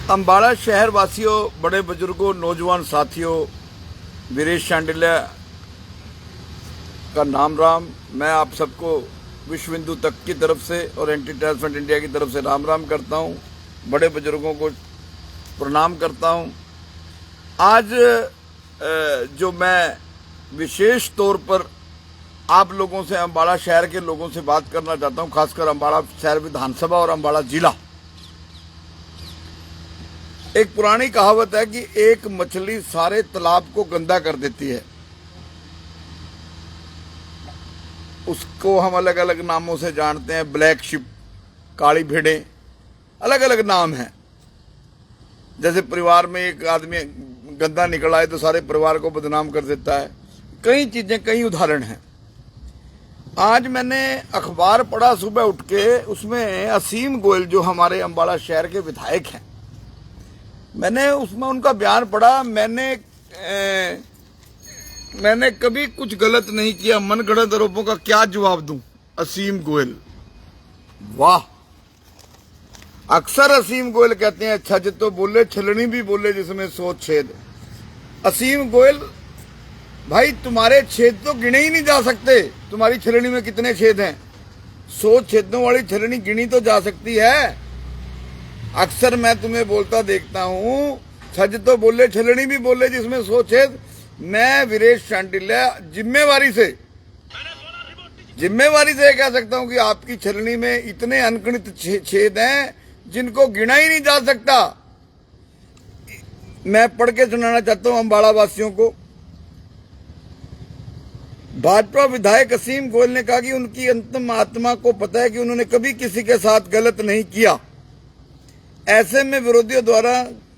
अंबाला शहर वासियों, बड़े बुजुर्गों, नौजवान साथियों, वीरेश शांडिल्य का नाम राम। मैं आप सबको विश्व हिंदू तक की तरफ से और एंटी टेररिस्ट इंडिया की तरफ से राम राम करता हूं। बड़े बुजुर्गों को प्रणाम करता हूं। आज जो मैं विशेष तौर पर आप लोगों से, अंबाला शहर के लोगों से बात करना चाहता हूं, खासकर अंबाला शहर विधानसभा और अंबाला जिला। एक पुरानी कहावत है कि एक मछली सारे तालाब को गंदा कर देती है। उसको हम अलग अलग नामों से जानते हैं, ब्लैक शिप, काली भेड़ें, अलग अलग नाम हैं। जैसे परिवार में एक आदमी गंदा निकल आए तो सारे परिवार को बदनाम कर देता है। कई चीजें, कई उदाहरण हैं। आज मैंने अखबार पढ़ा सुबह उठ के, उसमें असीम गोयल जो हमारे अंबाला शहर के विधायक हैं, मैंने उसमें उनका बयान पढ़ा। मैंने कभी कुछ गलत नहीं किया, मनगढ़ंत आरोपों का क्या जवाब दूं। असीम गोयल, वाह। अक्सर असीम गोयल कहते हैं छज तो बोले, छलनी भी बोले जिसमें 100 छेद। असीम गोयल भाई, तुम्हारे छेद तो गिने ही नहीं जा सकते। तुम्हारी छलनी में कितने छेद हैं? 100 छेदों वाली छलनी गिनी तो जा सकती है। अक्सर मैं तुम्हें बोलता देखता हूं, छज तो बोले, छलनी भी बोले जिसमें 100 छेद। मैं वीरेश शांडिल्य जिम्मेवारी से कह सकता हूं कि आपकी छलनी में इतने अनगिनत छेद हैं जिनको गिना ही नहीं जा सकता। मैं पढ़ के सुनाना चाहता हूं अंबाला वासियों को। भाजपा विधायक असीम गोयल ने कहा कि उनकी अंतम आत्मा को पता है कि उन्होंने कभी किसी के साथ गलत नहीं किया। ऐसे में विरोधियों द्वारा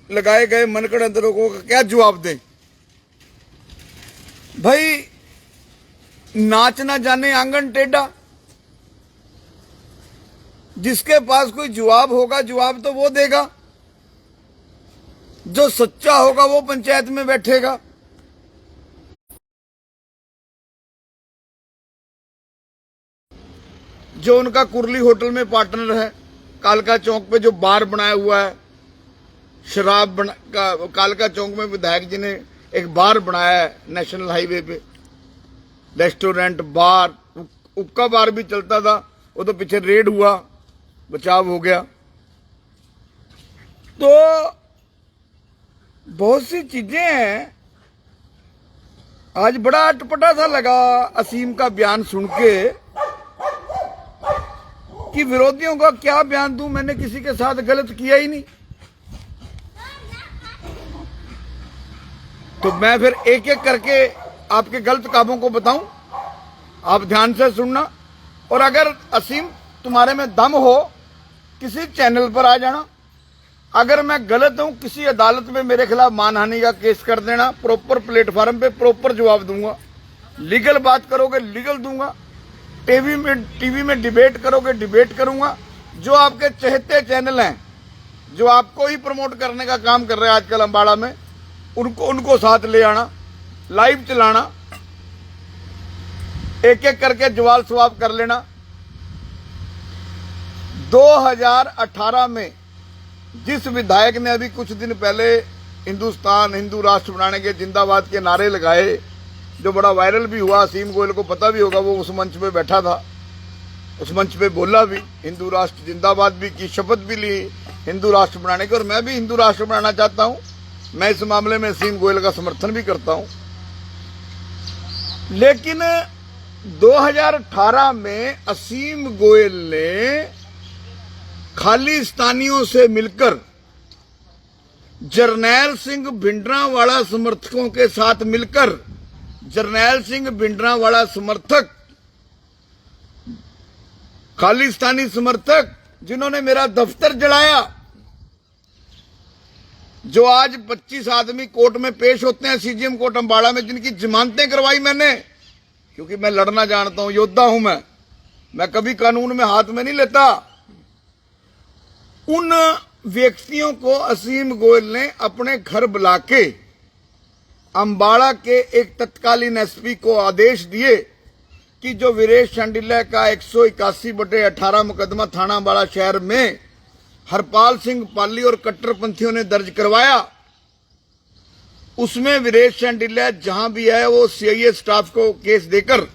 लगाए गए मनगढ़ंत आरोपों का क्या जवाब दें? भाई, नाच ना जाने आंगन टेढ़ा। जिसके पास कोई जवाब होगा, जवाब तो वो देगा। जो सच्चा होगा वो पंचायत में बैठेगा। जो उनका कुरली होटल में पार्टनर है, कालका चौक पे जो बार बनाया हुआ है, कालका चौक में विधायक जी ने एक बार बनाया है नेशनल हाईवे पे, रेस्टोरेंट, बार, उक्का बार भी चलता था। वो तो पीछे रेड हुआ, बचाव हो गया। तो बहुत सी चीजें हैं। आज बड़ा अटपटा सा लगा असीम का बयान सुन के कि विरोधियों का क्या बयान दूं, मैंने किसी के साथ गलत किया ही नहीं। तो मैं फिर एक एक करके आपके गलत कामों को बताऊं, आप ध्यान से सुनना। और अगर असीम तुम्हारे में दम हो, किसी चैनल पर आ जाना। अगर मैं गलत हूं, किसी अदालत में मेरे खिलाफ मानहानि का केस कर देना। प्रॉपर प्लेटफॉर्म पे प्रॉपर जवाब दूंगा। लीगल बात करोगे, लीगल दूंगा। टीवी में डिबेट करोगे, डिबेट करूंगा। जो आपके चहेते चैनल हैं, जो आपको ही प्रमोट करने का काम कर रहे हैं आजकल अंबाला में, उनको साथ ले आना, लाइव चलाना, एक एक करके जवाब सवाब कर लेना। 2018 में जिस विधायक ने अभी कुछ दिन पहले हिंदुस्तान, हिंदू राष्ट्र बनाने के जिंदाबाद के नारे लगाए, जो बड़ा वायरल भी हुआ, असीम गोयल को पता भी होगा, वो उस मंच पे बैठा था, उस मंच पे बोला भी, हिंदू राष्ट्र जिंदाबाद भी की, शपथ भी ली हिंदू राष्ट्र बनाने की। और मैं भी हिंदू राष्ट्र बनाना चाहता हूं। मैं इस मामले में असीम गोयल का समर्थन भी करता हूं। लेकिन 2018 में असीम गोयल ने खालिस्तानियों से मिलकर, जरनैल सिंह भिंडरांवाला समर्थकों के साथ मिलकर, जरनैल सिंह भिंडरांवाला समर्थक, खालिस्तानी समर्थक जिन्होंने मेरा दफ्तर जलाया, जो आज 25 आदमी कोर्ट में पेश होते हैं, सीजीएम कोर्ट अंबाला में, जिनकी जमानतें करवाई मैंने, क्योंकि मैं लड़ना जानता हूं, योद्धा हूं मैं कभी कानून में हाथ में नहीं लेता। उन व्यक्तियों को असीम गोयल ने अपने घर बुला के अंबाला के एक तत्कालीन एसपी को आदेश दिए कि जो वीरेश शांडिल्य का 181/18 मुकदमा थाना अंबाला शहर में हरपाल सिंह पाली और कट्टरपंथियों ने दर्ज करवाया, उसमें वीरेश शांडिल्या जहां भी है वो सीआईए स्टाफ को केस देकर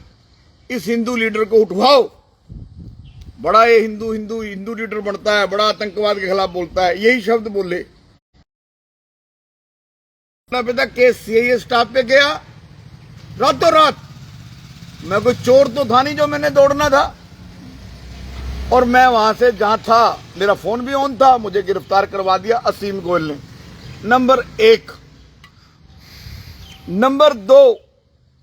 इस हिंदू लीडर को उठवाओ। बड़ा ये हिंदू लीडर बनता है, बड़ा आतंकवाद के खिलाफ बोलता है, यही शब्द बोले। पिता केस सीआईए स्टाफ पे गया रातों रात। मैं कोई चोर तो था नहीं जो मैंने दौड़ना था, और मैं वहां से जहां था, मेरा फोन भी ऑन था, मुझे गिरफ्तार करवा दिया असीम गोयल ने। नंबर 1। नंबर 2,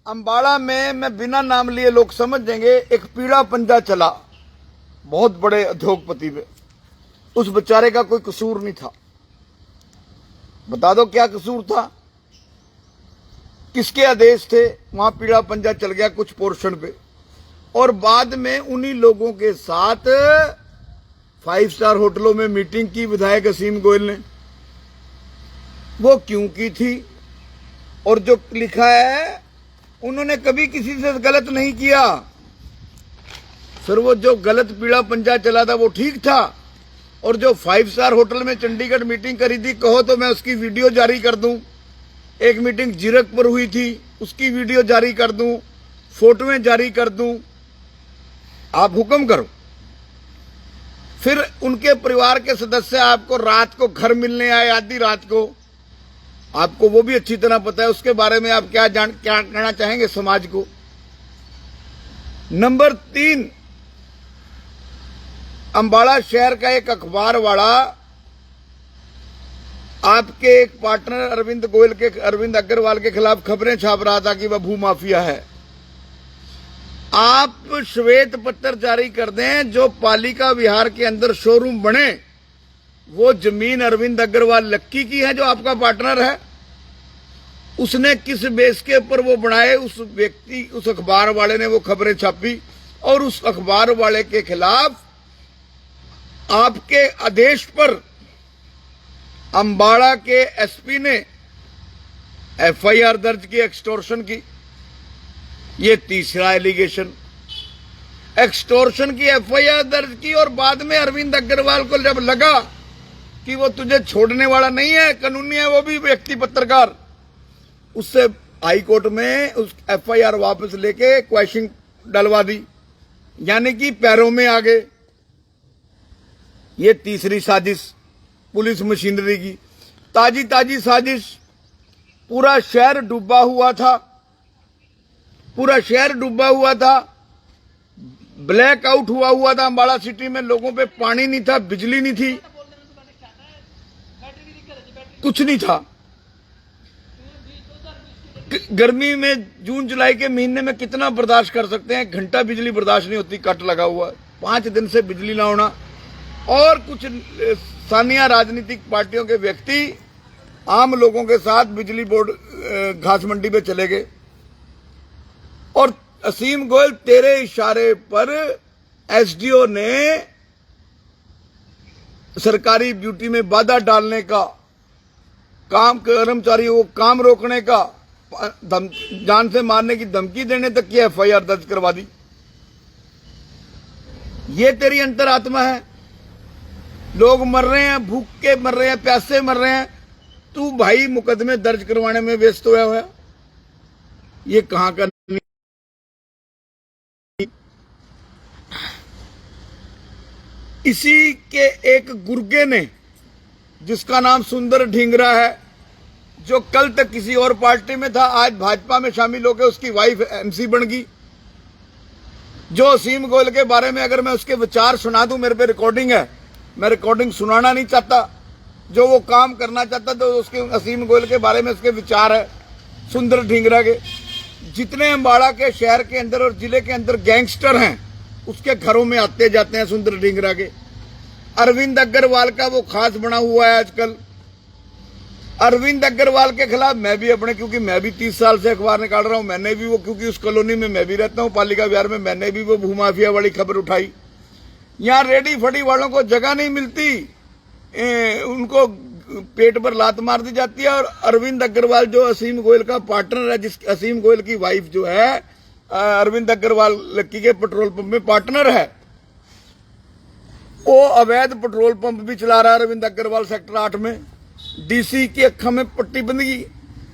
अंबाला में मैं बिना नाम लिए लोग समझ देंगे, एक पीड़ा पंजा चला बहुत बड़े उद्योगपति पे। उस बेचारे का कोई कसूर नहीं था। बता दो क्या कसूर था, किसके आदेश थे वहां पीड़ा पंजा चल गया कुछ पोर्शन पे, और बाद में उन्हीं लोगों के साथ 5 स्टार होटलों में मीटिंग की विधायक असीम गोयल ने। वो क्यों की थी, और जो लिखा है उन्होंने कभी किसी से गलत नहीं किया। फिर वो जो गलत पीड़ा पंजा चला था वो ठीक था, और जो 5 स्टार होटल में चंडीगढ़ मीटिंग करी थी, कहो तो मैं उसकी वीडियो जारी कर दूं। एक मीटिंग जीरकपुर हुई थी, उसकी वीडियो जारी कर दूं, फोटोएं जारी कर दूं, आप हुक्म करो। फिर उनके परिवार के सदस्य आपको रात को घर मिलने आए, आधी रात को, आपको वो भी अच्छी तरह पता है। उसके बारे में आप क्या कहना चाहेंगे समाज को। नंबर 3, अंबाला शहर का एक अखबार वाला आपके एक पार्टनर अरविंद अग्रवाल के खिलाफ खबरें छाप रहा था कि वह भूमाफिया है। आप श्वेत पत्र जारी कर दें, जो पालिका विहार के अंदर शोरूम बने, वो जमीन अरविंद अग्रवाल लक्की की है जो आपका पार्टनर है। उसने किस बेस के ऊपर वो बनाए, उस अखबार वाले ने वो खबरें छापी, और उस अखबार वाले के खिलाफ आपके आदेश पर अंबाला के एसपी ने एफआईआर दर्ज की एक्सटॉर्शन की। ये तीसरा एलिगेशन, एक्सटॉर्शन की एफआईआर दर्ज की, और बाद में अरविंद अग्रवाल को जब लगा कि वो तुझे छोड़ने वाला नहीं है, कानूनी है, वो भी व्यक्ति पत्रकार, उससे हाई कोर्ट में उस एफआईआर वापस लेके क्वेश्चन डलवा दी, यानी कि पैरों में आ गए। ये तीसरी साजिश पुलिस मशीनरी की, ताजी साजिश। पूरा शहर डूबा हुआ था, पूरा शहर डूबा हुआ था, ब्लैक आउट हुआ था अंबाला सिटी में। लोगों पे पानी नहीं था, बिजली नहीं थी, कुछ नहीं था। गर्मी में जून जुलाई के महीने में कितना बर्दाश्त कर सकते हैं, घंटा बिजली बर्दाश्त नहीं होती, कट लगा हुआ। 5 दिन से बिजली ना होना, और कुछ स्थानीय राजनीतिक पार्टियों के व्यक्ति आम लोगों के साथ बिजली बोर्ड घास मंडी पे चले गए। और असीम गोयल, तेरे इशारे पर एसडीओ ने सरकारी ड्यूटी में बाधा डालने का काम, कर्मचारियों को काम रोकने का, जान से मारने की धमकी देने तक की एफआईआर दर्ज करवा दी। ये तेरी अंतरात्मा है। लोग मर रहे हैं, भूख के मर रहे हैं, प्यासे मर रहे हैं, तू भाई मुकदमे दर्ज करवाने में व्यस्त होया हुआ। ये कहां का? इसी के एक गुर्गे ने, जिसका नाम सुंदर ढींगरा है, जो कल तक किसी और पार्टी में था, आज भाजपा में शामिल होकर उसकी वाइफ एमसी बन गई। जो असीम गोयल के बारे में अगर मैं उसके विचार सुना दूं, मेरे पे रिकॉर्डिंग है, मैं रिकॉर्डिंग सुनाना नहीं चाहता। जो वो काम करना चाहता तो उसके असीम गोयल के बारे में उसके विचार है। सुंदर ढींगरा के जितने अंबाला के शहर के अंदर और जिले के अंदर गैंगस्टर हैं, उसके घरों में आते जाते हैं सुंदर ढींगरा के। अरविंद अग्रवाल का वो खास बना हुआ है आजकल। अरविंद अग्रवाल के खिलाफ मैं भी अपने, क्योंकि मैं भी 30 साल से अखबार निकाल रहा हूं, मैंने भी वो, क्योंकि उस कॉलोनी में मैं भी रहता हूं पालिका विहार में, मैंने भी वो भूमाफिया वाली खबर उठाई। यहां रेडी फड़ी वालों को जगह नहीं मिलती, उनको पेट पर लात मार दी जाती है। और अरविंद अग्रवाल जो असीम गोयल का पार्टनर है, जिस असीम गोयल की वाइफ जो है अरविंद अग्रवाल लक्की के पेट्रोल पंप में पार्टनर है, वो अवैध पेट्रोल पंप भी चला रहा है अरविंद अग्रवाल सेक्टर 8 में। डीसी की अखा में पट्टी बंदगी,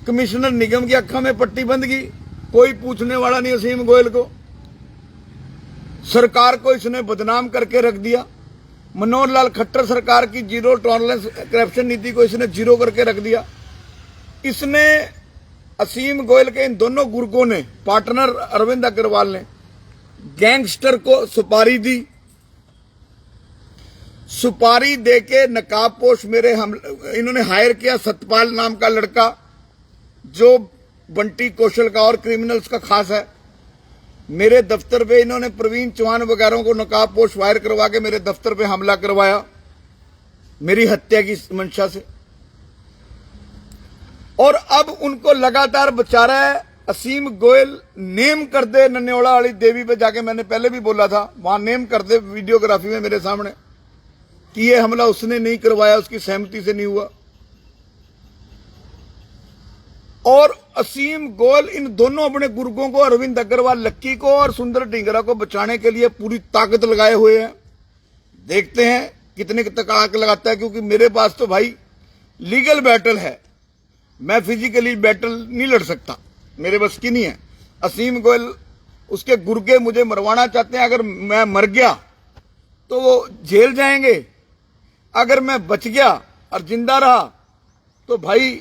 कमिश्नर निगम की अखा में पट्टी बंदगी, कोई पूछने वाला नहीं असीम गोयल को। सरकार को इसने बदनाम करके रख दिया। मनोहर लाल खट्टर सरकार की जीरो टॉलरेंस करप्शन नीति को इसने जीरो करके रख दिया। इसने असीम गोयल के इन दोनों गुर्गों ने, पार्टनर अरविंद अग्रवाल ने, गैंगस्टर को सुपारी दी। सुपारी देके नकाबपोश मेरे इन्होंने हायर किया सतपाल नाम का लड़का, जो बंटी कौशल का और क्रिमिनल्स का खास है। मेरे दफ्तर पे इन्होंने प्रवीण चौहान वगैरह को नकाबपोश फायर करवा के मेरे दफ्तर पे हमला करवाया, मेरी हत्या की मंशा से। और अब उनको लगातार बचा रहा है असीम गोयल। नेम कर दे नन्योड़ा वाली देवी पे जाके, मैंने पहले भी बोला था, वहां नेम कर दे वीडियोग्राफी में मेरे सामने कि ये हमला उसने नहीं करवाया, उसकी सहमति से नहीं हुआ। और असीम गोयल इन दोनों अपने गुर्गों को, अरविंद अग्रवाल लक्की को और सुंदर ढींगरा को बचाने के लिए पूरी ताकत लगाए हुए हैं। देखते हैं कितने तक आग लगाता है, क्योंकि मेरे पास तो भाई लीगल बैटल है, मैं फिजिकली बैटल नहीं लड़ सकता, मेरे बस की नहीं है। असीम गोयल, उसके गुर्गे मुझे मरवाना चाहते हैं। अगर मैं मर गया तो वो जेल जाएंगे, अगर मैं बच गया और जिंदा रहा तो भाई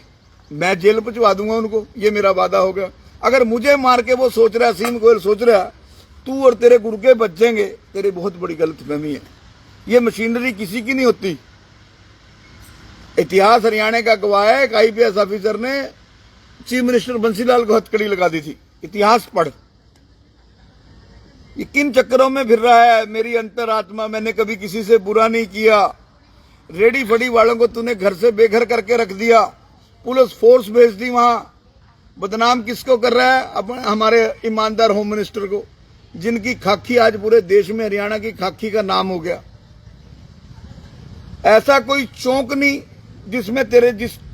मैं जेल पहुंचवा दूंगा उनको, ये मेरा वादा हो गया। अगर मुझे मार के वो सोच रहा है, असीम गोयल सोच रहा है तू और तेरे गुर्गे बच जाएंगे, तेरी बहुत बड़ी गलतफहमी है। ये मशीनरी किसी की नहीं होती। इतिहास हरियाणा का गवाह है, एक आईपीएस ऑफिसर ने चीफ मिनिस्टर बंसीलाल को हथकड़ी लगा दी थी। इतिहास पढ़। ये किन चक्करों में फिर रहा है मेरी अंतरात्मा। मैंने कभी किसी से बुरा नहीं किया। रेडी फड़ी वालों को तूने घर से बेघर करके रख दिया, पुलिस फोर्स भेज दी वहां। बदनाम किसको कर रहा है? अपने हमारे ईमानदार होम मिनिस्टर को, जिनकी खाकी आज पूरे देश में हरियाणा की खाकी का नाम हो गया। ऐसा कोई चौक नहीं जिस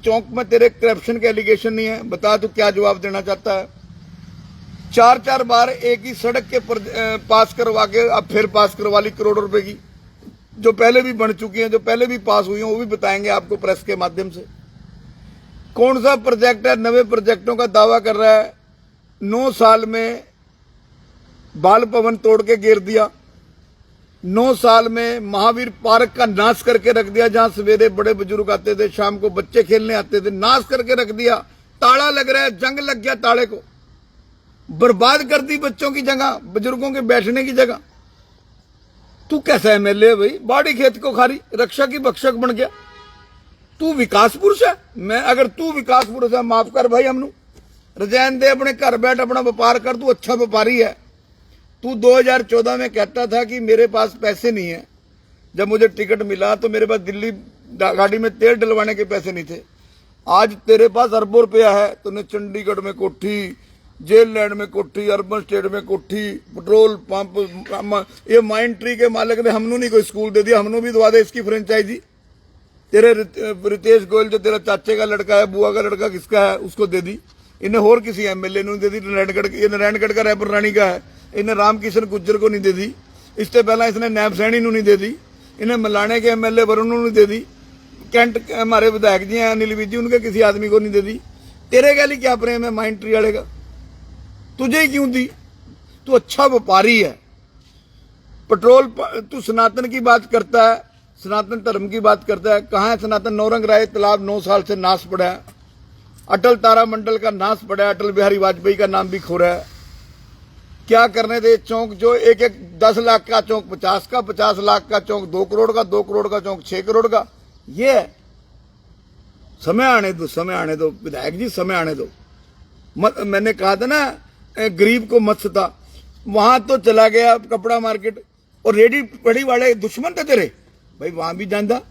चौक में तेरे करप्शन के एलिगेशन नहीं है। बता तू क्या जवाब देना चाहता है? 4-4 बार एक ही सड़क के पास करवा के अब फिर पास करवा ली करोड़ों रुपए की, जो पहले भी बन चुकी हैं, जो पहले भी पास हुई हैं, वो भी बताएंगे आपको प्रेस के माध्यम से। कौन सा प्रोजेक्ट है? 90 प्रोजेक्टों का दावा कर रहा है। 9 साल में बाल भवन तोड़ के गिर दिया। 9 साल में महावीर पार्क का नाश करके रख दिया, जहां सवेरे बड़े बुजुर्ग आते थे, शाम को बच्चे खेलने आते थे, नाश करके रख दिया। ताला लग रहा है, जंग लग गया ताले को, बर्बाद कर दी बच्चों की जगह, बुजुर्गों के बैठने की जगह। तू कैसा एमएलए है भाई? बाड़ी खेत को खारी, रक्षा की भक्षक बन गया। तू विकास पुरुष है? मैं अगर तू विकास पुरुष है, माफ कर भाई, हमनू रजैन दे, अपने घर बैठ अपना व्यापार कर, तू अच्छा व्यापारी है। तू 2014 में कहता था कि मेरे पास पैसे नहीं है। जब मुझे टिकट मिला तो मेरे पास दिल्ली गाड़ी में तेल डलवाने के पैसे नहीं थे। आज तेरे पास अरबों रुपया है। तूने चंडीगढ़ में कोठी, जेल लैंड में कोठी, अर्बन स्टेट में कोठी, पेट्रोल पंप, ये माइन ट्री के मालिक ने हमनू नहीं कोई स्कूल दे दिया, हमनू भी दवा दे इसकी फ्रेंचाइजी। तेरे रितेश गोयल जो तेरा चाचे का लड़का है, बुआ का लड़का किसका है, उसको दे दी। इन्हें और किसी एमएलए ने दे दी। नारायणगढ़ का रायपुर रानी का है, इन्हें रामकिशन गुज्जर को नहीं दे दी। इससे पहला इसने नैब सैनी नहीं दे दी। इन्हें मलाने के एमएलए वरुण नहीं दे दी। कैंट हमारे विधायक जी हैं अनिल विजी, उनके किसी आदमी को नहीं दे दी। तेरे गैली क्या प्रेम है माइंड ट्री वाले का? तुझे ही क्यों दी? तू अच्छा व्यापारी है। पेट्रोल तू सनातन की बात करता है, सनातन धर्म की बात करता है। कहाँ है सनातन? नौरंग राय तालाब 9 साल से नाश पड़ा है। अटल तारामंडल का नाश पड़ा है। अटल बिहारी वाजपेयी का नाम भी खो रहा है। क्या करने दे चौक जो एक 10 लाख का चौक 50 का, 50 लाख का चौक 2 करोड़ का, 2 करोड़ का चौक 6 करोड़ का। ये है। समय आने दो, समय आने दो विधायक जी, समय आने दो। मैंने कहा था ना गरीब को मत सता। वहां तो चला गया कपड़ा मार्केट, और रेडी पड़ी वाले दुश्मन थे तेरे भाई, वहां भी जाना।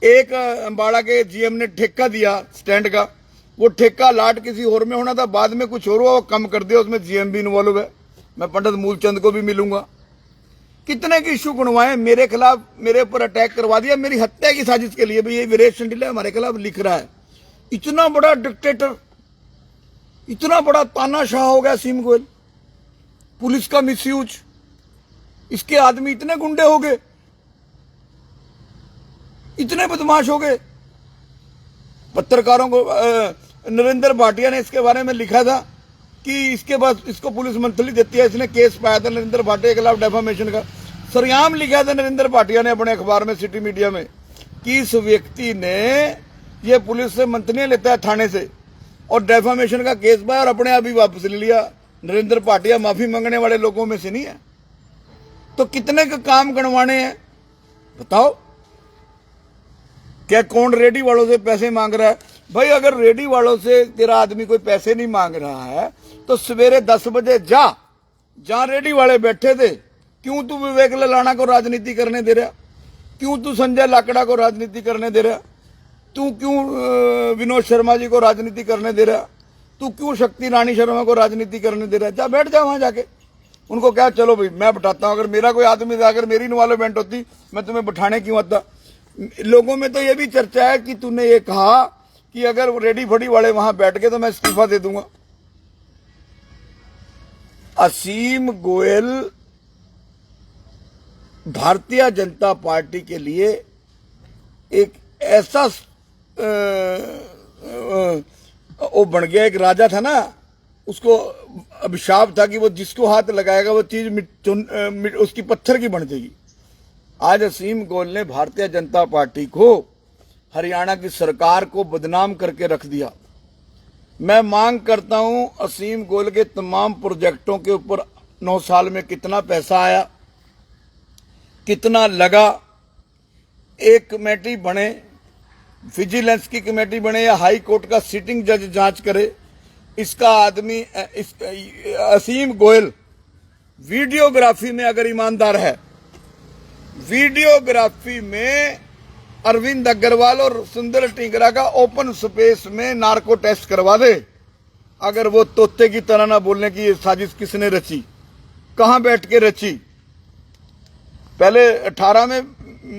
एक अम्बाड़ा के जीएम ने ठेका दिया स्टैंड का, वो ठेका लाट किसी और में होना था, बाद में कुछ और हुआ, वो कम कर दिया, उसमें जीएम भी इन्वॉल्व है। मैं पंडित मूलचंद को भी मिलूंगा। कितने की इशू गुणवाए मेरे खिलाफ, मेरे ऊपर अटैक करवा दिया मेरी हत्या की साजिश के लिए। भाई ये वीरेश चंडीला हमारे खिलाफ लिख रहा है। इतना बड़ा डिक्टेटर, इतना बड़ा तानाशाह हो गया असीम गोयल। पुलिस का मिसयूज, इसके आदमी इतने गुंडे हो गए। इतने बदमाश हो गए। पत्रकारों को नरेंद्र भाटिया ने इसके बारे में लिखा था कि इसके बाद इसको पुलिस मंथली देती है, इसने केस पाया था नरेंद्र भाटिया के खिलाफ डेफामेशन का। सरेआम लिखा था नरेंद्र भाटिया ने अपने अखबार में, सिटी मीडिया में, कि इस व्यक्ति ने ये पुलिस से मंथली लेता है थाने से और डेफामेशन का केस पाया और अपने आप ही वापस ले लिया। नरेंद्र भाटिया माफी मांगने वाले लोगों में से नहीं है। तो कितने का काम गणवाने हैं बताओ? क्या कौन रेडी वालों से पैसे मांग रहा है? भाई अगर रेडी वालों से तेरा आदमी कोई पैसे नहीं मांग रहा है तो सवेरे 10 बजे जा, जहां रेडी वाले बैठे थे। क्यों तू विवेक ललाना को राजनीति करने दे रहा? क्यों तू संजय लाकड़ा को राजनीति करने दे रहा? तू क्यों विनोद शर्मा जी को राजनीति करने दे रहा? तू क्यों शक्ति रानी शर्मा को राजनीति करने दे रहा? जा बैठ जा वहां जाके। उनको क्या, चलो भाई मैं बैठाता हूं, अगर मेरा कोई आदमी था, अगर मेरी इन्वॉल्वमेंट होती मैं तुम्हें बैठाने क्यों आता? लोगों में तो ये भी चर्चा है कि तूने ये कहा कि अगर रेडी फड़ी वाले वहां बैठ गए तो मैं इस्तीफा दे दूंगा। असीम गोयल भारतीय जनता पार्टी के लिए एक ऐसा वो बन गया, एक राजा था ना, उसको अभिशाप था कि वो जिसको हाथ लगाएगा वो चीज उसकी पत्थर की बन जाएगी। आज असीम गोयल ने भारतीय जनता पार्टी को, हरियाणा की सरकार को बदनाम करके रख दिया। मैं मांग करता हूं असीम गोयल के तमाम प्रोजेक्टों के ऊपर 9 साल में कितना पैसा आया, कितना लगा, एक कमेटी बने, विजिलेंस की कमेटी बने या हाई कोर्ट का सिटिंग जज जांच करे। इसका आदमी असीम गोयल वीडियोग्राफी में अगर ईमानदार है, वीडियोग्राफी में अरविंद अग्रवाल और सुंदर टिंगरा का ओपन स्पेस में नार्को टेस्ट करवा दे। अगर वो तोते की तरह ना बोलने की ये साजिश किसने रची, कहां बैठ के रची। पहले 18 में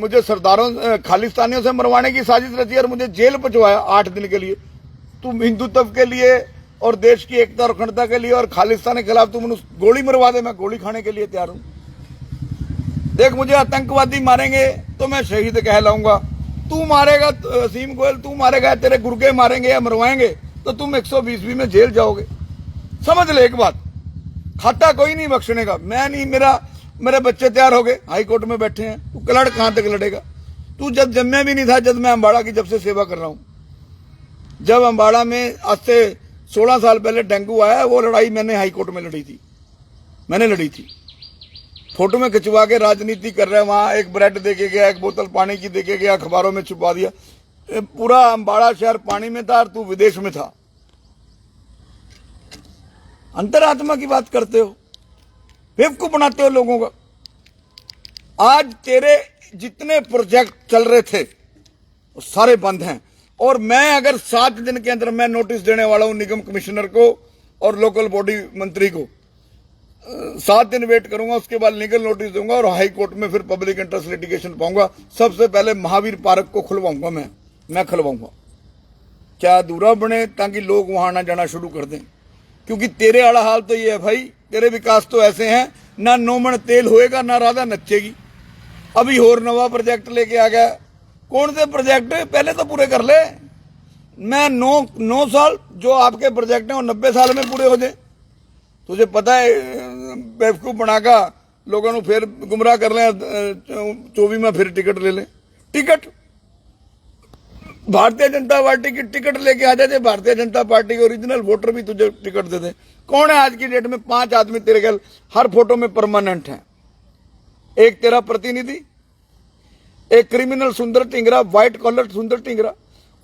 मुझे सरदारों खालिस्तानियों से मरवाने की साजिश रची और मुझे जेल पहुंचवाया 8 दिन के लिए। तुम हिंदुत्व के लिए और देश की एकता और अखंडता के लिए और खालिस्तान के खिलाफ तुम गोली मरवा दे, मैं गोली खाने के लिए तैयार हूं। देख, मुझे आतंकवादी मारेंगे तो मैं शहीद कहलाऊंगा। तू मारेगा असीम गोयल, तू मारेगा, तेरे गुर्गे मारेंगे या मरवाएंगे तो तुम 120वीं में जेल जाओगे। समझ ले एक बात, खाता कोई नहीं बख्शने का। मैं नहीं, मेरे बच्चे तैयार हो गए, हाई कोर्ट में बैठे हैं। तू लड़, कहां तक लड़ेगा? तू जब जन्मे भी नहीं था, जब मैं अम्बाड़ा की जब से सेवा कर रहा हूं। जब अम्बाड़ा में आज से 16 साल पहले डेंगू आया, वो लड़ाई मैंने हाई कोर्ट में लड़ी थी, मैंने लड़ी थी। फोटो में खिंचवा के राजनीति कर रहे हैं। वहां एक ब्रेड देके गया, एक बोतल पानी की देके गया, अखबारों में छुपा दिया। पूरा अम्बाड़ा शहर पानी में था और तू विदेश में था। अंतरात्मा की बात करते हो, बेवकूफ बनाते हो लोगों का। आज तेरे जितने प्रोजेक्ट चल रहे थे वो सारे बंद हैं। और मैं अगर 7 दिन के अंदर मैं नोटिस देने वाला हूं निगम कमिश्नर को और लोकल बॉडी मंत्री को। 7 दिन वेट करूंगा, उसके बाद लीगल नोटिस दूंगा और हाई कोर्ट में फिर पब्लिक इंटरेस्ट लिटिगेशन पाऊंगा। सबसे पहले महावीर पार्क को खुलवाऊंगा, मैं खुलवाऊंगा। क्या अधूरा बने ताकि लोग वहां आना जाना शुरू कर दें। क्योंकि तेरे वाला हाल तो ये है भाई, तेरे विकास तो ऐसे हैं, ना नोमन तेल होएगा ना राधा नचेगी। अभी और नवा प्रोजेक्ट लेके आ गया। कौन से प्रोजेक्ट? पहले तो पूरे कर ले। मैं 9 साल जो आपके प्रोजेक्ट हैं वो 90 साल में पूरे हो जाए। तुझे पता है बेवकूफ बनाकर लोगों को फिर गुमराह कर लें, 24 में फिर टिकट ले लें। टिकट भारतीय जनता पार्टी की टिकट लेके आ जाए, भारतीय जनता पार्टी के ओरिजिनल वोटर भी तुझे टिकट दे दे। कौन है आज की डेट में 5 आदमी तेरे ख्याल हर फोटो में परमानेंट है? एक तेरा प्रतिनिधि, एक क्रिमिनल सुंदर टिंगरा, व्हाइट कॉलर सुंदर टिंगरा।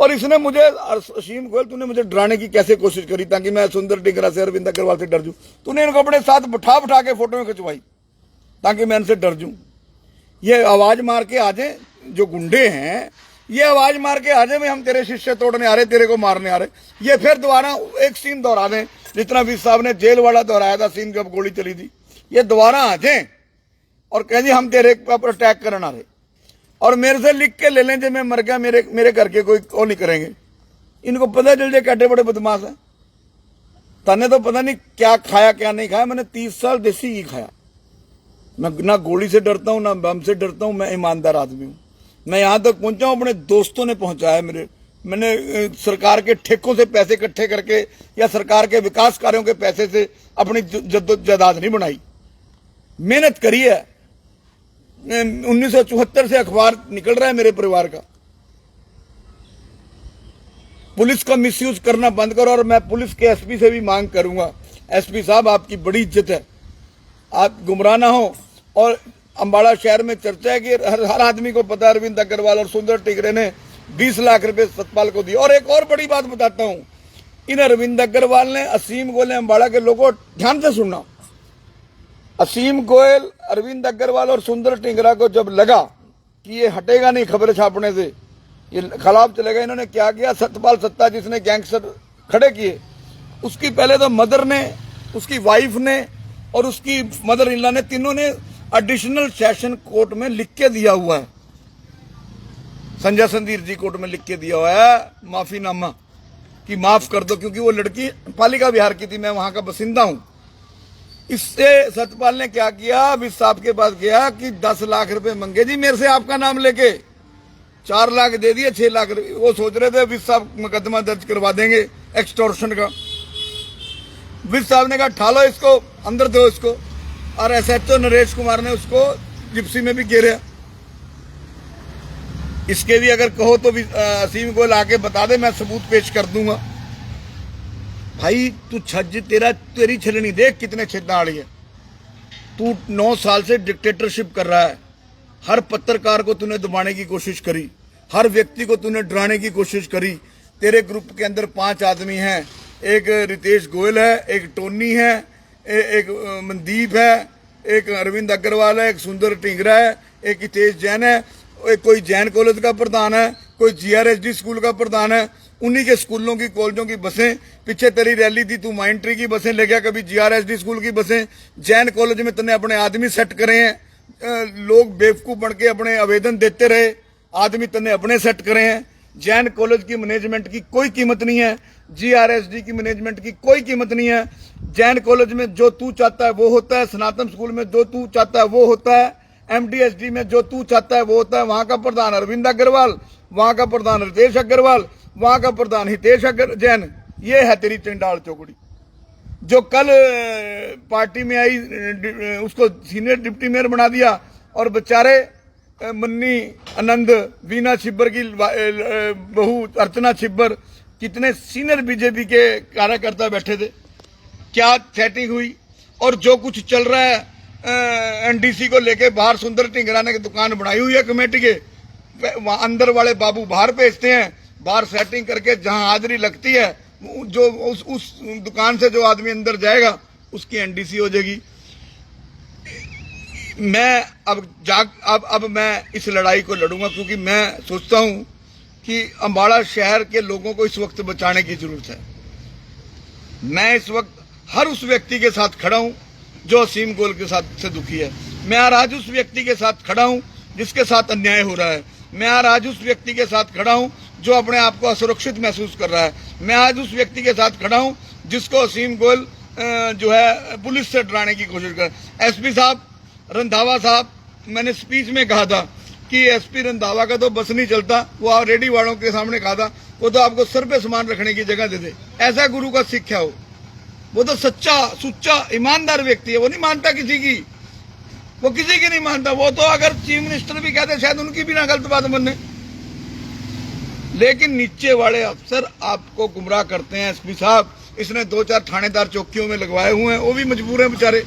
और इसने मुझे, असीम गोयल, तूने मुझे डराने की कैसे कोशिश करी ताकि मैं सुंदर टिंगरा से, अरविंद अग्रवाल से डर जूं। तूने इनको अपने साथ बिठा के फोटो में खिंचवाई ताकि मैं इनसे डर जूं। ये आवाज मार के आ जाए, जो गुंडे हैं ये आवाज मार के आ जाए हम तेरे शीशे तोड़ने आ रहे, तेरे को मारने आ रहे। ये फिर दोबारा एक सीन दोहरा दें जितना भी साहब ने जेल वाला दोहराया था सीन, जब गोली चली थी। ये दोबारा आ जाए और कहें जी हम तेरे पर अटैक करने आ रहे, और मेरे से लिख के ले लें जो मैं मर गया, मेरे करके कोई वो नहीं करेंगे। इनको पता चल जाए कैटे बड़े बदमाश है। तने तो पता नहीं क्या खाया क्या नहीं खाया। मैंने 30 साल देसी घी खाया। मैं ना गोली से डरता हूं ना बम से डरता हूं। मैं ईमानदार आदमी हूं। मैं यहां तक पहुंचा हूं, अपने दोस्तों ने पहुंचाया मैंने सरकार के ठेकों से पैसे इकट्ठे करके या सरकार के विकास कार्यों के पैसे से अपनी जद्दोजहद नहीं बनाई, मेहनत करी है। 1974 से अखबार निकल रहा है मेरे परिवार का। पुलिस का मिसयूज करना बंद करो। और मैं पुलिस के एसपी से भी मांग करूंगा, एसपी साहब आपकी बड़ी इज्जत है, आप गुमराह ना हो। और अंबाला शहर में चर्चा है कि हर आदमी को पता है अरविंद अग्रवाल और सुंदर टिगरे ने 20 लाख रुपए सतपाल को दिए। और एक और बड़ी बात बताता हूं, इन अरविंद अग्रवाल ने, असीम गोयल ने, अंबाला के लोगों ध्यान से सुनना, असीम गोयल, अरविंद अग्रवाल और सुंदर टिंगरा को जब लगा कि ये हटेगा नहीं खबर छापने से, ये खिलाफ चलेगा, इन्होंने क्या किया, सतपाल सत्ता जिसने गैंगस्टर खड़े किए, उसकी पहले तो मदर ने, उसकी वाइफ ने और उसकी मदर इन लॉ ने, तीनों ने एडिशनल सेशन कोर्ट में लिख के दिया हुआ है, संजय संदीर जी कोर्ट में लिख के दिया हुआ है माफीनामा कि माफ कर दो, क्योंकि वो लड़की पालिका विहार की थी, मैं वहां का बसिंदा हूं। इससे सतपाल ने क्या किया, विस साहब के पास गया कि 10 लाख रुपए मांगे जी मेरे से आपका नाम लेके, 4 लाख दे दिए, 6 लाख वो सोच रहे थे विस साहब मुकदमा दर्ज करवा देंगे एक्सटॉर्शन का। विस साहब ने कहा ठालो इसको, अंदर दो इसको। और एसएचओ नरेश कुमार ने उसको जिप्सी में भी घेरा। इसके भी अगर कहो तो असीम गोयल आके बता दे, मैं सबूत पेश कर दूंगा। भाई तू छज, तेरी छलनी देख कितने छिदाड़ी है। तू 9 साल से डिक्टेटरशिप कर रहा है, हर पत्रकार को तूने दबाने की कोशिश करी, हर व्यक्ति को तूने डराने की कोशिश करी। तेरे ग्रुप के अंदर 5 आदमी हैं, एक रितेश गोयल है, एक टोनी है, एक मनदीप है, एक अरविंद अग्रवाल है, एक सुंदर टिंगरा है, एक हितेश जैन है, एक कोई जैन कॉलेज का प्रधान है, कोई जीआरएसडी स्कूल का प्रधान है। उन्हीं के स्कूलों की कॉलेजों की बसें, पीछे तेरी रैली थी, तू माइंड ट्री की बसें ले गया, कभी जीआरएसडी स्कूल की बसें, जैन कॉलेज में तूने अपने आदमी सेट करे हैं, लोग बेवकूफ बन के अपने आवेदन देते रहे, आदमी तूने अपने सेट करे हैं। जैन कॉलेज की मैनेजमेंट की कोई कीमत नहीं है, जीआरएसडी की मैनेजमेंट की कोई कीमत नहीं है। जैन कॉलेज में जो तू चाहता है वो होता है, सनातन स्कूल में जो तू चाहता है वो होता है, एमडीएसडी में जो तू चाहता है वो होता है। वहां का प्रधान अरविंद अग्रवाल, वहां का प्रधान रितेश अग्रवाल, वहां का प्रधान हितेश जैन। ये है तेरी चंडाल चौकड़ी। जो कल पार्टी में आई उसको सीनियर डिप्टी मेयर बना दिया, और बेचारे मन्नी आनंद, वीना छिब्बर की बहू अर्चना छिब्बर, कितने सीनियर बीजेपी के कार्यकर्ता बैठे थे, क्या सेटिंग हुई। और जो कुछ चल रहा है एनडीसी को लेके, बाहर सुंदर टिंगरा ने दुकान बनाई हुई है कमेटी के, अंदर वाले बाबू बाहर भेजते हैं, बाहर सेटिंग करके जहां हाजिरी लगती है, जो उस दुकान से जो आदमी अंदर जाएगा उसकी एनडीसी हो जाएगी। मैं अब मैं इस लड़ाई को लड़ूंगा, क्योंकि मैं सोचता हूं कि अंबाला शहर के लोगों को इस वक्त बचाने की जरूरत है। मैं इस वक्त हर उस व्यक्ति के साथ खड़ा हूं जो असीम गोयल के साथ से दुखी है। मैं आज उस व्यक्ति के साथ खड़ा हूं जिसके साथ अन्याय हो रहा है। मैं आज उस व्यक्ति के साथ खड़ा हूं जो अपने आप को असुरक्षित महसूस कर रहा है। मैं आज उस व्यक्ति के साथ खड़ा हूं जिसको असीम गोयल जो है पुलिस से डराने की कोशिश कर। एसपी साहब रंधावा साहब, मैंने स्पीच में कहा था कि एसपी रंधावा का तो बस नहीं चलता, वो रेडी वालों के सामने कहा था, वो तो आपको सर पे सामान रखने की जगह दे दे। ऐसा गुरु का सिख है वो तो सच्चा सुच्चा ईमानदार व्यक्ति है, वो नहीं मानता किसी की, वो किसी की नहीं मानता। वो तो अगर चीफ मिनिस्टर भी कहते शायद उनकी भी ना गलत बात माने, लेकिन नीचे वाले अफसर आपको गुमराह करते हैं। एसपी साहब, इसने 2-4 थानेदार चौकियों में लगवाए हुए हैं, वो भी मजबूर हैं बेचारे,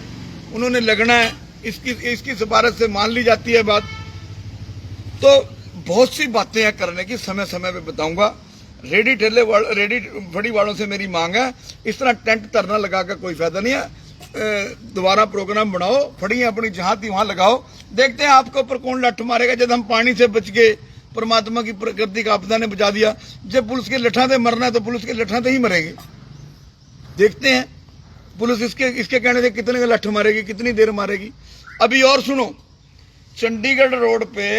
उन्होंने लगना है, इसकी सिफारिश से मान ली जाती है बात। तो बहुत सी बातें हैं करने की, समय समय पे बताऊंगा। रेडी फड़ी वालों से मेरी मांग है, इस तरह टेंट धरना लगा कर कोई फायदा नहीं है। दोबारा प्रोग्राम बनाओ, फड़ियां अपनी जहां थी वहां लगाओ, देखते हैं आपके ऊपर कौन लठ मारेगा। जब हम पानी से बच गए, परमात्मा की प्रकृति का आपदा ने बचा दिया। जब पुलिस के लठाते मरना है तो पुलिस के लठाते ही मरेंगे। देखते हैं पुलिस इसके कहने से कितने लठ मारेगी, कितनी देर मारेगी। अभी और सुनो, चंडीगढ़ रोड पे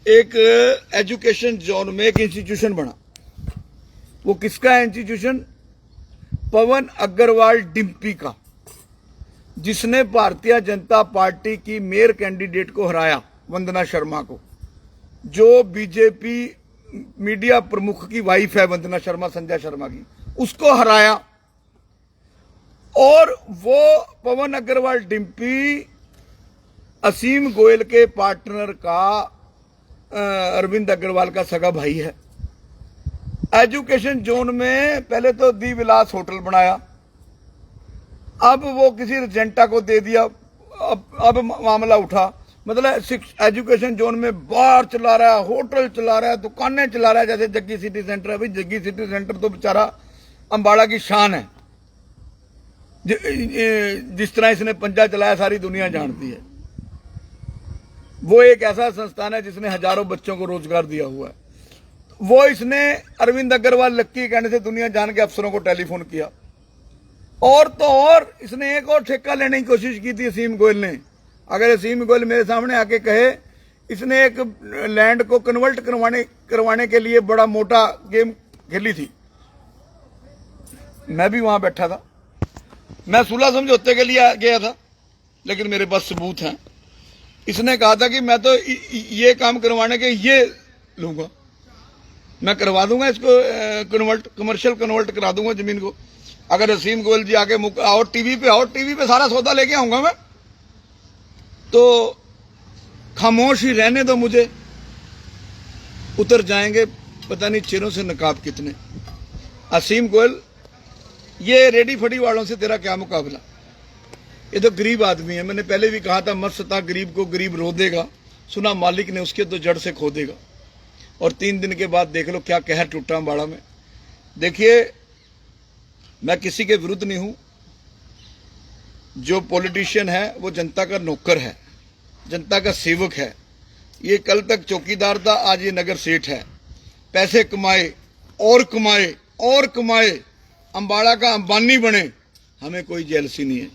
एक एजुकेशन जोन में एक इंस्टीट्यूशन बना। वो किसका है इंस्टीट्यूशन? पवन अग्रवाल डिम्पी का, जिसने भारतीय जनता पार्टी की मेयर कैंडिडेट को हराया, वंदना शर्मा को। जो बीजेपी मीडिया प्रमुख की वाइफ है वंदना शर्मा, संजय शर्मा की, उसको हराया। और वो पवन अग्रवाल डिम्पी असीम गोयल के पार्टनर का अरविंद अग्रवाल का सगा भाई है। एजुकेशन जोन में पहले तो दी विलास होटल बनाया, अब वो किसी रिजेंटा को दे दिया। अब मामला उठा, मतलब एजुकेशन जोन में बार चला रहा है, होटल चला रहा है, दुकानें चला रहा है, जैसे जग्गी सिटी सेंटर है। भाई जग्गी सिटी सेंटर तो बेचारा अंबाला की शान है। जिस तरह इसने पंजा चलाया सारी दुनिया जानती है। वो एक ऐसा संस्थान है जिसने हजारों बच्चों को रोजगार दिया हुआ है। वो इसने अरविंद अग्रवाल लक्की कहने से दुनिया जान के अफसरों को टेलीफोन किया। और तो और इसने एक और ठेका लेने की कोशिश की थी असीम गोयल ने। अगर असीम गोयल मेरे सामने आके कहे, इसने एक लैंड को कन्वर्ट करवाने के लिए बड़ा मोटा गेम खेली थी। मैं भी वहां बैठा था, मैं सुलह समझौते के लिए गया था, लेकिन मेरे पास सबूत हैं। इसने कहा था कि मैं तो ये काम करवाने के ये लूंगा, मैं करवा दूंगा इसको कन्वर्ट, कमर्शियल कन्वर्ट करा दूंगा जमीन को। अगर असीम गोयल जी आके और टीवी पे सारा सौदा लेके आऊंगा मैं, तो खामोश ही रहने दो मुझे। उतर जाएंगे पता नहीं चेहरों से नकाब कितने। असीम गोयल, ये रेडी फड़ी वालों से तेरा क्या मुकाबला? ये तो गरीब आदमी है। मैंने पहले भी कहा था, मत सता गरीब को, गरीब रो देगा, सुना मालिक ने उसके तो जड़ से खो देगा। और 3 दिन के बाद देख लो क्या कहर टूटा अंबाड़ा में। देखिए, मैं किसी के विरुद्ध नहीं हूं। जो पॉलिटिशियन है वो जनता का नौकर है, जनता का सेवक है। ये कल तक चौकीदार था, आज ये नगर सेठ है। पैसे कमाए और कमाए और कमाए, अंबाड़ा का अंबानी बने, हमें कोई जेलसी नहीं है।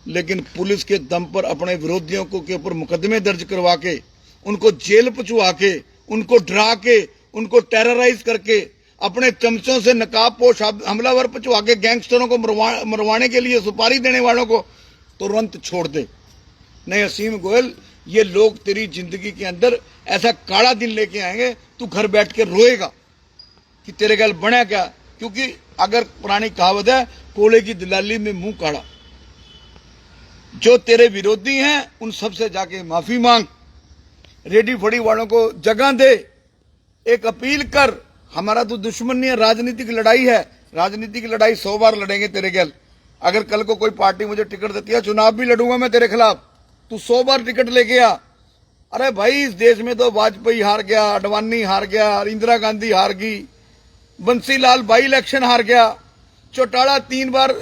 लेकिन पुलिस के दम पर अपने विरोधियों को के ऊपर मुकदमे दर्ज करवा के, उनको जेल पहुंचवा के, उनको डरा के, उनको टेरराइज करके, अपने चमचों से नकाबपोश हमलावर पहुंचवा के गैंगस्टरों को मरवाने के लिए सुपारी देने वालों को तुरंत छोड़ दे। नहीं असीम गोयल, ये लोग तेरी जिंदगी के अंदर ऐसा काला दिन लेके आएंगे, तू घर बैठ के रोएगा कि तेरे गल बना क्या। क्योंकि अगर पुरानी कहावत है, कोले की दलाली में मुंह काढ़ा। जो तेरे विरोधी हैं उन सबसे जाके माफी मांग, रेडी फड़ी वालों को जगह दे, एक अपील कर। हमारा तो दुश्मन नहीं है, राजनीतिक लड़ाई है। राजनीतिक लड़ाई 100 बार लड़ेंगे तेरे गल। अगर कल को कोई पार्टी मुझे टिकट देती है, चुनाव भी लड़ूंगा मैं तेरे खिलाफ, तू 100 बार टिकट लेके आ। अरे भाई, इस देश में तो वाजपेयी हार गया, अडवाणी हार गया, इंदिरा गांधी हार गई, बंसीलाल बाई इलेक्शन हार गया, चौटाला 3 बार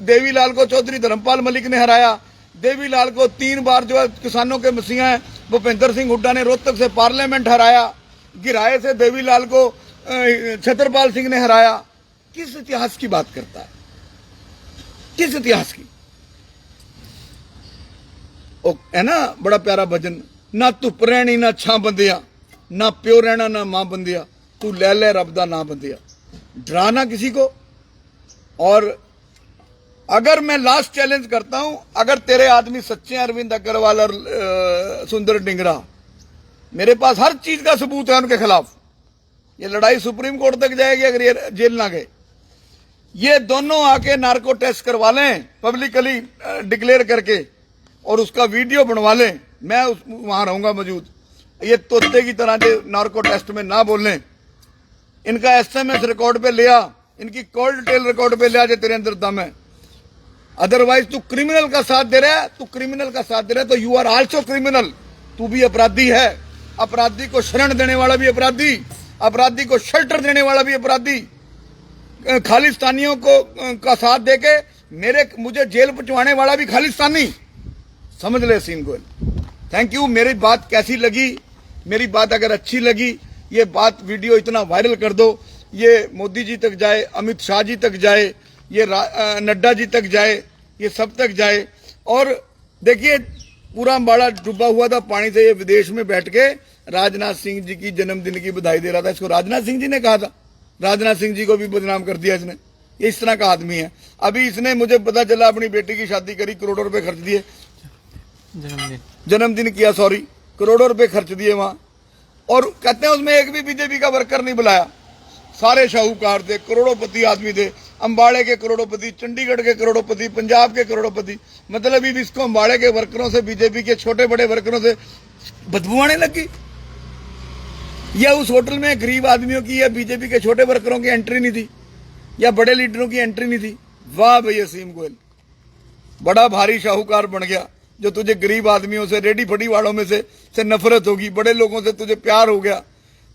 देवीलाल को चौधरी धर्मपाल मलिक ने हराया, देवीलाल को 3 बार जो है किसानों के मसीहा है भूपेंद्र सिंह हुड्डा ने रोहतक से पार्लियामेंट हराया, गिराए से देवीलाल को छतरपाल सिंह ने हराया। किस इतिहास की बात करता है? किस इतिहास की? ओ, है ना बड़ा प्यारा भजन, ना धुप रहनी ना छां बंदिया, ना प्यो रहना ना मां बंदिया, तू ले ले रब दा ना बंदिया। डराना किसी को। और अगर मैं लास्ट चैलेंज करता हूं, अगर तेरे आदमी सच्चे हैं, अरविंद अग्रवाल और सुंदर डिंगरा, मेरे पास हर चीज का सबूत है उनके खिलाफ। ये लड़ाई सुप्रीम कोर्ट तक जाएगी अगर ये जेल ना गए। ये दोनों आके नार्को टेस्ट करवा लें, पब्लिकली डिक्लेयर करके, और उसका वीडियो बनवा लें। मैं वहां रहूंगा मौजूद। ये तोते की तरह जो नार्को टेस्ट में ना बोलें। इनका SMS रिकॉर्ड पे लिया, इनकी कॉल डिटेल रिकॉर्ड पे लिया, जो तेरे अंदर दम है। अदरवाइज तू क्रिमिनल का साथ दे रहा है, तू क्रिमिनल का साथ दे रहा है, तो यू आर आल्सो क्रिमिनल। तू भी अपराधी है। अपराधी को शरण देने वाला भी अपराधी, अपराधी को शेल्टर देने वाला भी अपराधी, खालिस्तानियों को का साथ देके मुझे जेल पहुंचवाने वाला भी खालिस्तानी। समझ ले असीम गोयल। Thank you. मेरी बात कैसी लगी? मेरी बात अगर अच्छी लगी, ये बात वीडियो इतना वायरल कर दो, ये मोदी जी तक जाए, अमित शाह जी तक जाए, ये नड्डा जी तक जाए, ये सब तक जाए। और देखिए, पूरा अंबाड़ा डूबा हुआ था पानी से। ये विदेश में बैठ के राजनाथ सिंह जी की जन्मदिन की बधाई दे रहा था। इसको राजनाथ सिंह जी ने कहा था। राजनाथ सिंह जी को भी बदनाम कर दिया इसने। ये इस तरह का आदमी है। अभी इसने, मुझे पता चला, अपनी बेटी की शादी करी, करोड़ों रुपए खर्च दिए, जन्मदिन किया, सॉरी, करोड़ों रुपए खर्च दिए वहां। और कहते हैं उसमें एक भी बीजेपी का वर्कर नहीं बुलाया। सारे शाहूकार थे, करोड़ोंपति आदमी थे, अंबाड़े के करोड़ोंपति, चंडीगढ़ के करोड़ोंपति, पंजाब के करोड़ोंपति। मतलब भी इसको अंबाड़े के वर्करों से, बीजेपी के छोटे बड़े वर्करों से बदबू आने लगी। या उस होटल में गरीब आदमियों की या बीजेपी के छोटे वर्करों की एंट्री नहीं थी, या बड़े लीडरों की एंट्री नहीं थी। वाह भाई असीम गोयल, बड़ा भारी शाहूकार बन गया। जो तुझे गरीब आदमियों से, रेडी फड़ी वालों में से नफरत होगी, बड़े लोगों से तुझे प्यार हो गया,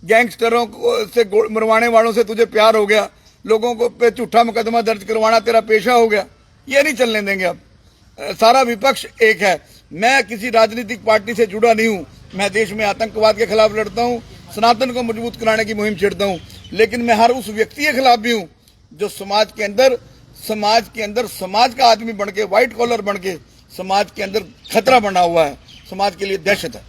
गैंगस्टरों से मरवाने वालों से तुझे प्यार हो गया, लोगों को पे झूठा मुकदमा दर्ज करवाना तेरा पेशा हो गया। ये नहीं चलने देंगे अब। सारा विपक्ष एक है। मैं किसी राजनीतिक पार्टी से जुड़ा नहीं हूं। मैं देश में आतंकवाद के खिलाफ लड़ता हूं, सनातन को मजबूत कराने की मुहिम छेड़ता हूं, लेकिन मैं हर उस व्यक्ति के खिलाफ भी हूं जो समाज के अंदर समाज का आदमी बन के, व्हाइट कॉलर बन के समाज के अंदर खतरा बना हुआ है, समाज के लिए दहशत है।